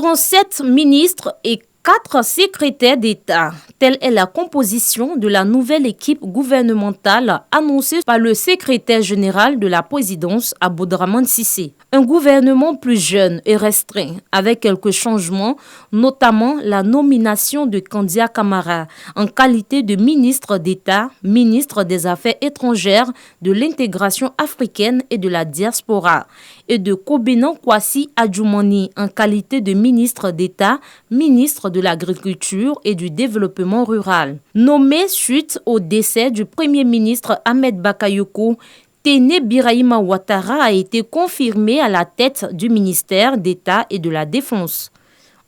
37 ministres et 4 secrétaires d'État. Telle est la composition de la nouvelle équipe gouvernementale annoncée par le secrétaire général de la présidence, Aboudraman Cissé. Un gouvernement plus jeune et restreint, avec quelques changements, notamment la nomination de Kandia Camara en qualité de ministre d'État, ministre des Affaires étrangères, de l'intégration africaine et de la diaspora, et de Kobenan Kwasi Adjoumani en qualité de ministre d'État, ministre de l'Agriculture et du Développement rural. Nommé suite au décès du Premier ministre Ahmed Bakayoko, Téné Birahima Ouattara a été confirmé à la tête du ministère d'État et de la Défense.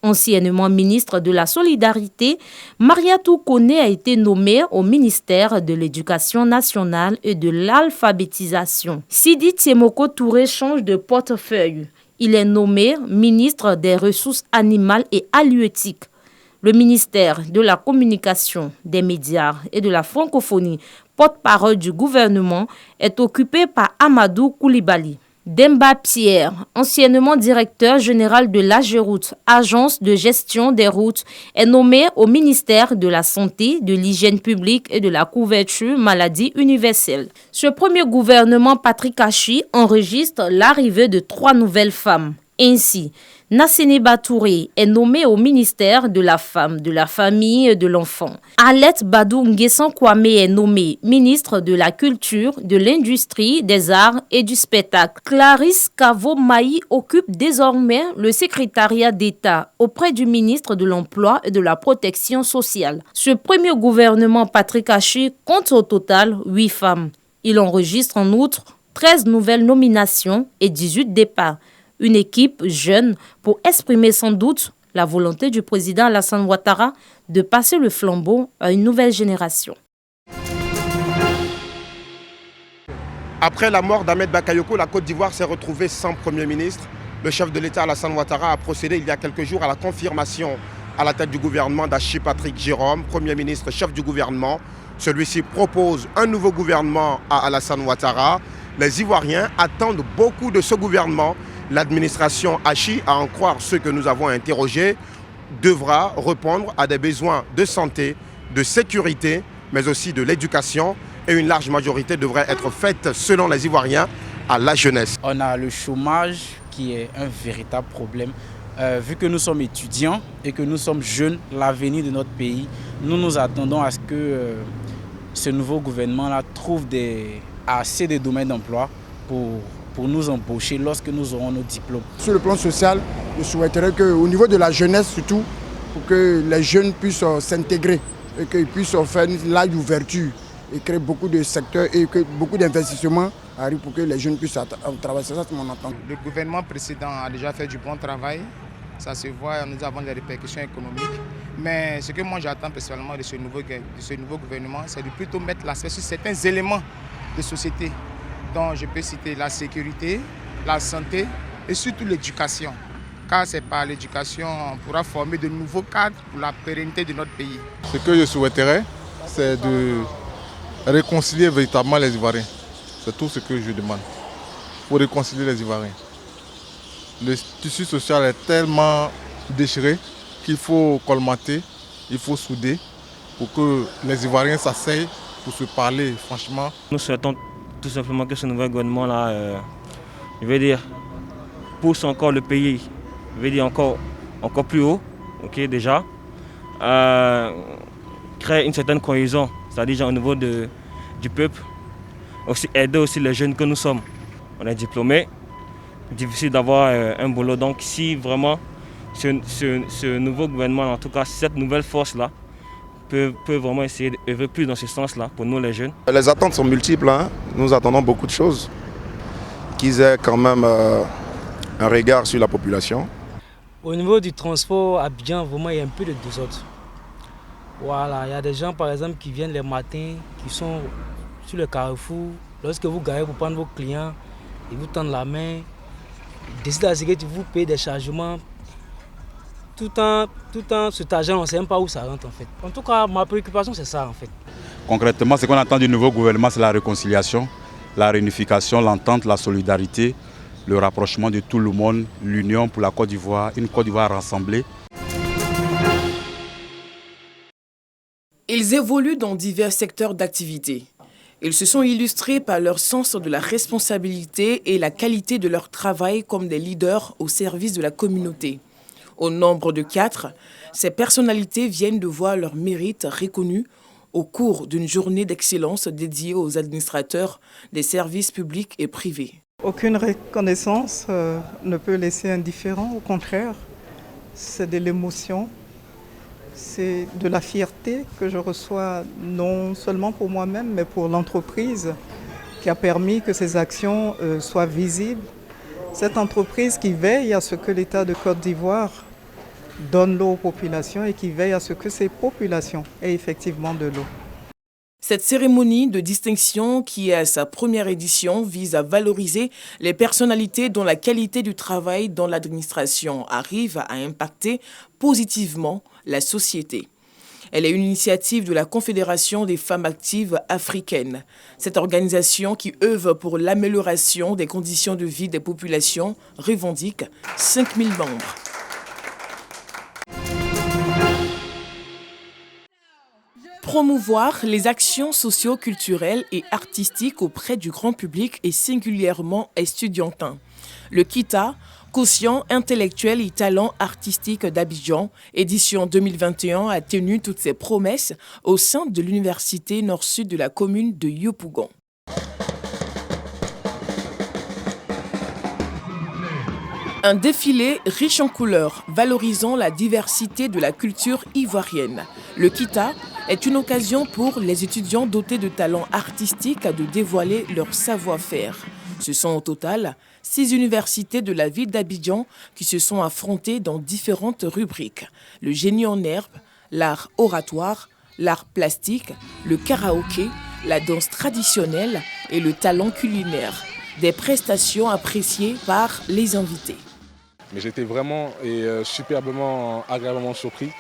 Anciennement ministre de la Solidarité, Mariatou Kone a été nommé au ministère de l'Éducation nationale et de l'alphabétisation. Sidi Tiemoko Touré change de portefeuille. Il est nommé ministre des Ressources animales et halieutiques. Le ministère de la Communication, des médias et de la francophonie, porte-parole du gouvernement, est occupé par Amadou Koulibaly. Demba Pierre, anciennement directeur général de l'AGEROUTE, agence de gestion des routes, est nommé au ministère de la Santé, de l'Hygiène publique et de la couverture maladie universelle. Ce premier gouvernement Patrick Hachi enregistre l'arrivée de 3 nouvelles femmes. Ainsi, Nassene Batouré est nommé au ministère de la Femme, de la Famille et de l'Enfant. Alette Badou Nguessan Kwame est nommé ministre de la Culture, de l'Industrie, des Arts et du Spectacle. Clarisse Kavo Maï occupe désormais le secrétariat d'État auprès du ministre de l'Emploi et de la Protection sociale. Ce premier gouvernement Patrick Hachi compte au total 8 femmes. Il enregistre en outre 13 nouvelles nominations et 18 départs. Une équipe jeune pour exprimer sans doute la volonté du président Alassane Ouattara de passer le flambeau à une nouvelle génération. Après la mort d'Ahmed Bakayoko, la Côte d'Ivoire s'est retrouvée sans Premier ministre. Le chef de l'État Alassane Ouattara a procédé il y a quelques jours à la confirmation à la tête du gouvernement d'Hachi Patrick Jérôme, Premier ministre, chef du gouvernement. Celui-ci propose un nouveau gouvernement à Alassane Ouattara. Les Ivoiriens attendent beaucoup de ce gouvernement. L'administration Hachi, à en croire ceux que nous avons interrogés, devra répondre à des besoins de santé, de sécurité, mais aussi de l'éducation. Et une large majorité devrait être faite, selon les Ivoiriens, à la jeunesse. On a le chômage qui est un véritable problème. Vu que nous sommes étudiants et que nous sommes jeunes, l'avenir de notre pays, nous attendons à ce que ce nouveau gouvernement-là trouve assez de domaines d'emploi pour nous embaucher lorsque nous aurons nos diplômes. Sur le plan social, je souhaiterais qu'au niveau de la jeunesse surtout, pour que les jeunes puissent s'intégrer et qu'ils puissent faire une large ouverture et créer beaucoup de secteurs et que beaucoup d'investissements arrivent pour que les jeunes puissent travailler. C'est ça mon attente. Le gouvernement précédent a déjà fait du bon travail. Ça se voit, nous avons des répercussions économiques. Mais ce que moi j'attends personnellement de ce nouveau gouvernement, c'est de plutôt mettre l'accent sur certains éléments de société, dont je peux citer la sécurité, la santé et surtout l'éducation. Car c'est par l'éducation qu'on pourra former de nouveaux cadres pour la pérennité de notre pays. Ce que je souhaiterais, c'est de réconcilier véritablement les Ivoiriens. C'est tout ce que je demande. Pour réconcilier les Ivoiriens. Le tissu social est tellement déchiré qu'il faut colmater, il faut souder pour que les Ivoiriens s'asseyent pour se parler franchement. Nous souhaitons tout simplement que ce nouvel gouvernement-là, pousse encore le pays, encore plus haut, déjà, crée une certaine cohésion, c'est-à-dire au niveau du peuple, aussi aider aussi les jeunes que nous sommes. On est diplômés, difficile d'avoir un boulot, donc si vraiment ce nouveau gouvernement, en tout cas cette nouvelle force-là, peut vraiment essayer d'œuvrer plus dans ce sens-là pour nous les jeunes. Les attentes sont multiples, hein. Nous attendons beaucoup de choses, qu'ils aient quand même un regard sur la population. Au niveau du transport à Abidjan, vraiment il y a un peu de désordre. Voilà, il y a des gens par exemple qui viennent les matins, qui sont sur le carrefour. Lorsque vous garez pour prendre vos clients, ils vous tendent la main, ils décident à ce que vous payez des chargements. Tout en cet argent, on ne sait même pas où ça rentre en fait. En tout cas, ma préoccupation c'est ça en fait. Concrètement, ce qu'on attend du nouveau gouvernement, c'est la réconciliation, la réunification, l'entente, la solidarité le rapprochement de tout le monde, l'union pour la Côte d'Ivoire, une Côte d'Ivoire rassemblée. Ils évoluent dans divers secteurs d'activité. Ils se sont illustrés par leur sens de la responsabilité et la qualité de leur travail comme des leaders au service de la communauté. Au nombre de 4, ces personnalités viennent de voir leurs mérites reconnus au cours d'une journée d'excellence dédiée aux administrateurs des services publics et privés. Aucune reconnaissance ne peut laisser indifférent, au contraire, c'est de l'émotion. C'est de la fierté que je reçois non seulement pour moi-même, mais pour l'entreprise qui a permis que ces actions soient visibles. Cette entreprise qui veille à ce que l'État de Côte d'Ivoire donne l'eau aux populations et qui veille à ce que ces populations aient effectivement de l'eau. Cette cérémonie de distinction, qui est à sa première édition, vise à valoriser les personnalités dont la qualité du travail dans l'administration arrive à impacter positivement la société. Elle est une initiative de la Confédération des femmes actives africaines. Cette organisation qui œuvre pour l'amélioration des conditions de vie des populations revendique 5000 membres. Promouvoir les actions socio-culturelles et artistiques auprès du grand public et singulièrement estudiantin. Le KITA, Quotient intellectuel et talent artistique d'Abidjan, édition 2021, a tenu toutes ses promesses au sein de l'université nord-sud de la commune de Yopougon. Un défilé riche en couleurs, valorisant la diversité de la culture ivoirienne. Le KITA est une occasion pour les étudiants dotés de talents artistiques de dévoiler leur savoir-faire. Ce sont au total 6 universités de la ville d'Abidjan qui se sont affrontées dans différentes rubriques. Le génie en herbe, l'art oratoire, l'art plastique, le karaoké, la danse traditionnelle et le talent culinaire. Des prestations appréciées par les invités. Mais j'étais vraiment et superbement, agréablement surpris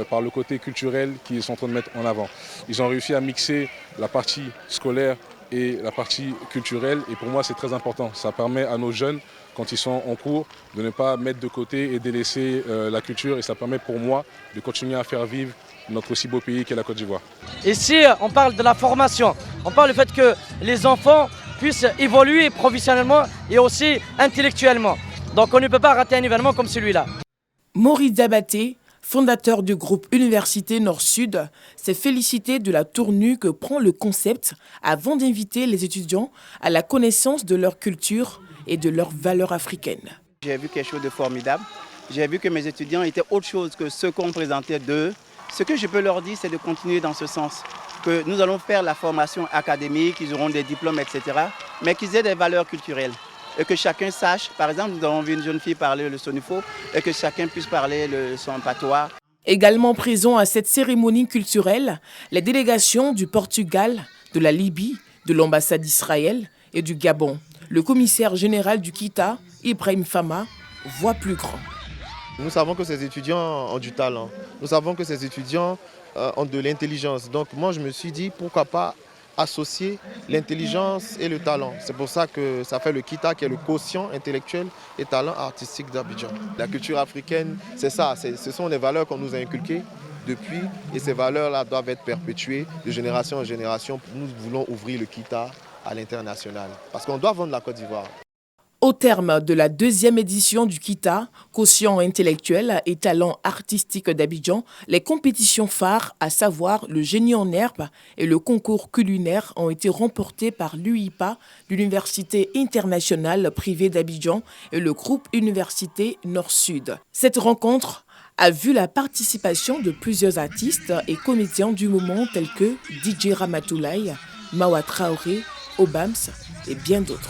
par le côté culturel qu'ils sont en train de mettre en avant. Ils ont réussi à mixer la partie scolaire et la partie culturelle, et pour moi c'est très important. Ça permet à nos jeunes, quand ils sont en cours, de ne pas mettre de côté et délaisser la culture, et ça permet pour moi de continuer à faire vivre notre si beau pays qu'est la Côte d'Ivoire. Ici, on parle de la formation, on parle du fait que les enfants puissent évoluer professionnellement et aussi intellectuellement. Donc on ne peut pas rater un événement comme celui-là. Maurice Diabaté, fondateur du groupe Université Nord-Sud, s'est félicité de la tournure que prend le concept avant d'inviter les étudiants à la connaissance de leur culture et de leurs valeurs africaines. J'ai vu quelque chose de formidable. J'ai vu que mes étudiants étaient autre chose que ce qu'on présentait d'eux. Ce que je peux leur dire, c'est de continuer dans ce sens. Que nous allons faire la formation académique, ils auront des diplômes, etc. Mais qu'ils aient des valeurs culturelles. Et que chacun sache, par exemple, nous avons vu une jeune fille parler le sonifo, et que chacun puisse parler son patois. Également présents à cette cérémonie culturelle, les délégations du Portugal, de la Libye, de l'ambassade d'Israël et du Gabon. Le commissaire général du KITA, Ibrahim Fama, voit plus grand. Nous savons que ces étudiants ont du talent. Nous savons que ces étudiants ont de l'intelligence. Donc moi, je me suis dit, pourquoi pas associer l'intelligence et le talent. C'est pour ça que ça fait le KITA, qui est le quotient intellectuel et talent artistique d'Abidjan. La culture africaine, c'est ça, ce sont les valeurs qu'on nous a inculquées depuis, et ces valeurs-là doivent être perpétuées de génération en génération. Nous voulons ouvrir le KITA à l'international, parce qu'on doit vendre la Côte d'Ivoire. Au terme de la 2e édition du KITA, quotient intellectuel et talent artistique d'Abidjan, les compétitions phares, à savoir le génie en herbe et le concours culinaire, ont été remportées par l'UIPA, l'Université internationale privée d'Abidjan, et le groupe Université Nord-Sud. Cette rencontre a vu la participation de plusieurs artistes et comédiens du moment tels que DJ Ramatoulaye, Mawa Traoré, Obams et bien d'autres.